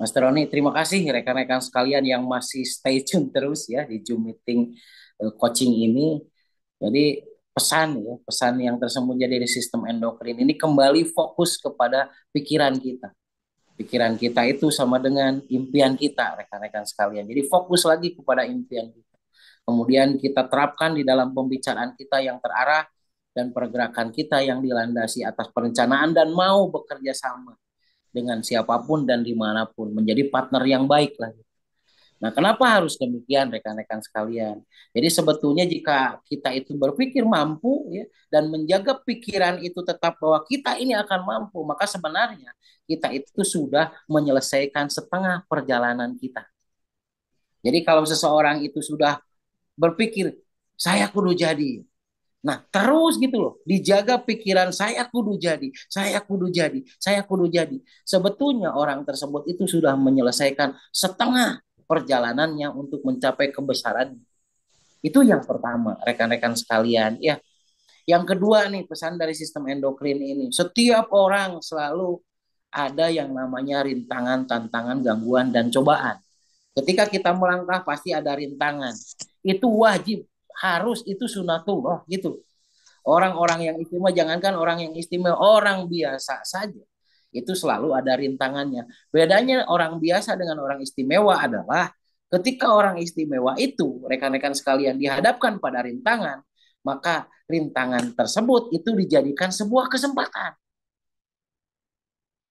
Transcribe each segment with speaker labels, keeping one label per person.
Speaker 1: Mas Roni, terima kasih rekan-rekan sekalian yang masih stay tune terus ya di Zoom meeting coaching ini. Jadi pesan yang tersembunyi dari sistem endokrin ini kembali fokus kepada pikiran kita. Pikiran kita itu sama dengan impian kita, rekan-rekan sekalian. Jadi fokus lagi kepada impian kita. Kemudian kita terapkan di dalam pembicaraan kita yang terarah dan pergerakan kita yang dilandasi atas perencanaan dan mau bekerja sama dengan siapapun dan dimanapun menjadi partner yang baik lah. Nah, kenapa harus demikian rekan-rekan sekalian? Jadi sebetulnya jika kita itu berpikir mampu ya dan menjaga pikiran itu tetap bahwa kita ini akan mampu, maka sebenarnya kita itu sudah menyelesaikan setengah perjalanan kita. Jadi kalau seseorang itu sudah berpikir saya kudu jadi. Nah, terus gitu loh, dijaga pikiran saya kudu jadi, saya kudu jadi, saya kudu jadi. Sebetulnya orang tersebut itu sudah menyelesaikan setengah perjalanannya untuk mencapai kebesaran. Itu yang pertama, rekan-rekan sekalian. Ya, yang kedua nih pesan dari sistem endokrin ini. Setiap orang selalu ada yang namanya rintangan, tantangan, gangguan, dan cobaan. Ketika kita melangkah pasti ada rintangan. Itu wajib, harus, itu sunatullah gitu. Orang-orang yang istimewa, jangankan orang yang istimewa, orang biasa saja. Itu selalu ada rintangannya. Bedanya orang biasa dengan orang istimewa adalah ketika orang istimewa itu, rekan-rekan sekalian, dihadapkan pada rintangan, maka rintangan tersebut itu dijadikan sebuah kesempatan.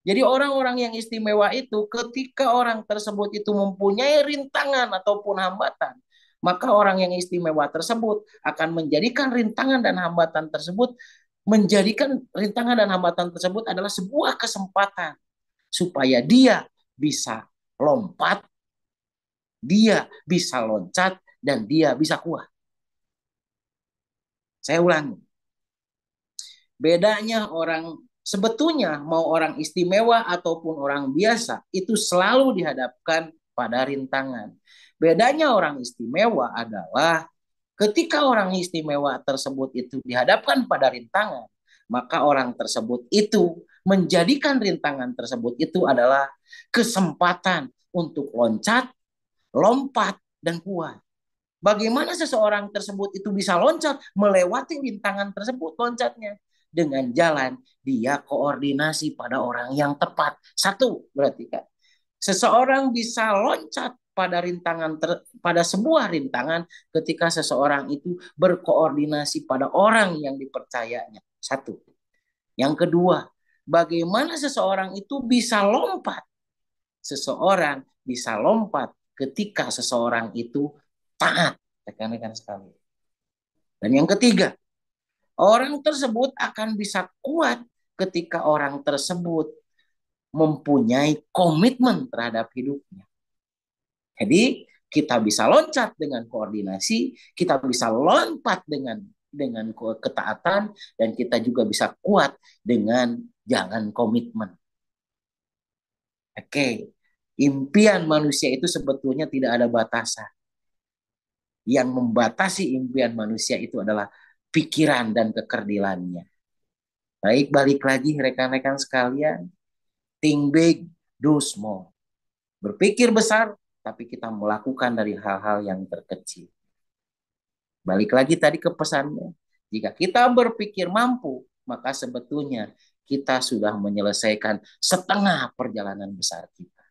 Speaker 1: Jadi orang-orang yang istimewa itu ketika orang tersebut itu mempunyai rintangan ataupun hambatan, maka orang yang istimewa tersebut akan menjadikan rintangan dan hambatan tersebut adalah sebuah kesempatan supaya dia bisa lompat, dia bisa loncat dan dia bisa kuat. Saya ulangi. Bedanya orang sebetulnya mau orang istimewa ataupun orang biasa itu selalu dihadapkan pada rintangan. Bedanya orang istimewa adalah ketika orang istimewa tersebut itu dihadapkan pada rintangan, maka orang tersebut itu menjadikan rintangan tersebut itu adalah kesempatan untuk loncat, lompat, dan kuat. Bagaimana seseorang tersebut itu bisa loncat melewati rintangan tersebut loncatnya? Dengan jalan dia koordinasi pada orang yang tepat. Satu berarti kan. Seseorang bisa loncat pada sebuah rintangan ketika seseorang itu berkoordinasi pada orang yang dipercayanya. Satu. Yang kedua, bagaimana seseorang itu bisa lompat? Seseorang bisa lompat ketika seseorang itu taat, rekan-rekan sekali. Dan yang ketiga, orang tersebut akan bisa kuat ketika orang tersebut mempunyai komitmen terhadap hidupnya. Jadi kita bisa loncat dengan koordinasi, kita bisa lompat dengan ketaatan, dan kita juga bisa kuat dengan jalan komitmen. Oke, impian manusia itu sebetulnya tidak ada batasan. Yang membatasi impian manusia itu adalah pikiran dan kekerdilannya. Baik, balik lagi rekan-rekan sekalian. Think big, do small. Berpikir besar, tapi kita melakukan dari hal-hal yang terkecil. Balik lagi tadi ke pesannya. Jika kita berpikir mampu, maka sebetulnya kita sudah menyelesaikan setengah perjalanan besar kita.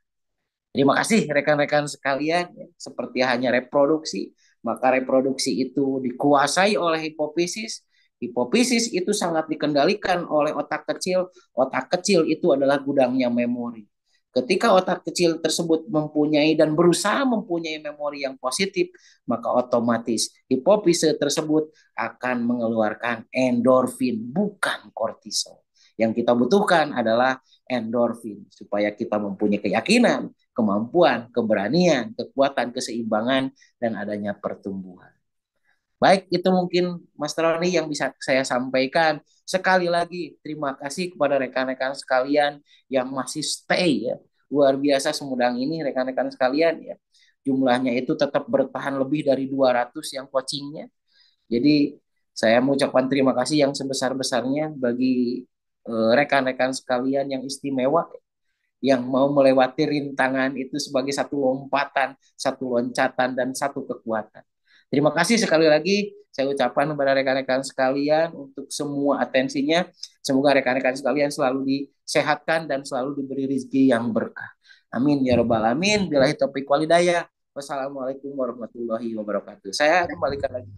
Speaker 1: Terima kasih rekan-rekan sekalian. Seperti hanya reproduksi, maka reproduksi itu dikuasai oleh hipofisis. Hipofisis itu sangat dikendalikan oleh otak kecil. Otak kecil itu adalah gudangnya memori. Ketika otak kecil tersebut mempunyai dan berusaha mempunyai memori yang positif, maka otomatis hipofise tersebut akan mengeluarkan endorfin, bukan kortisol. Yang kita butuhkan adalah endorfin supaya kita mempunyai keyakinan, kemampuan, keberanian, kekuatan, keseimbangan, dan adanya pertumbuhan. Baik, itu mungkin Mas Roni yang bisa saya sampaikan. Sekali lagi, terima kasih kepada rekan-rekan sekalian yang masih stay ya. Luar biasa semudang ini rekan-rekan sekalian ya. Jumlahnya itu tetap bertahan lebih dari 200 yang coachingnya. Jadi saya mengucapkan terima kasih yang sebesar-besarnya bagi rekan-rekan sekalian yang istimewa yang mau melewati rintangan itu sebagai satu lompatan, satu loncatan, dan satu kekuatan. Terima kasih sekali lagi saya ucapkan kepada rekan-rekan sekalian untuk semua atensinya. Semoga rekan-rekan sekalian selalu disehatkan dan selalu diberi rezeki yang berkah. Amin ya robbal alamin. Billahi taufiq walhidayah. Wassalamualaikum warahmatullahi wabarakatuh. Saya kembalikan lagi.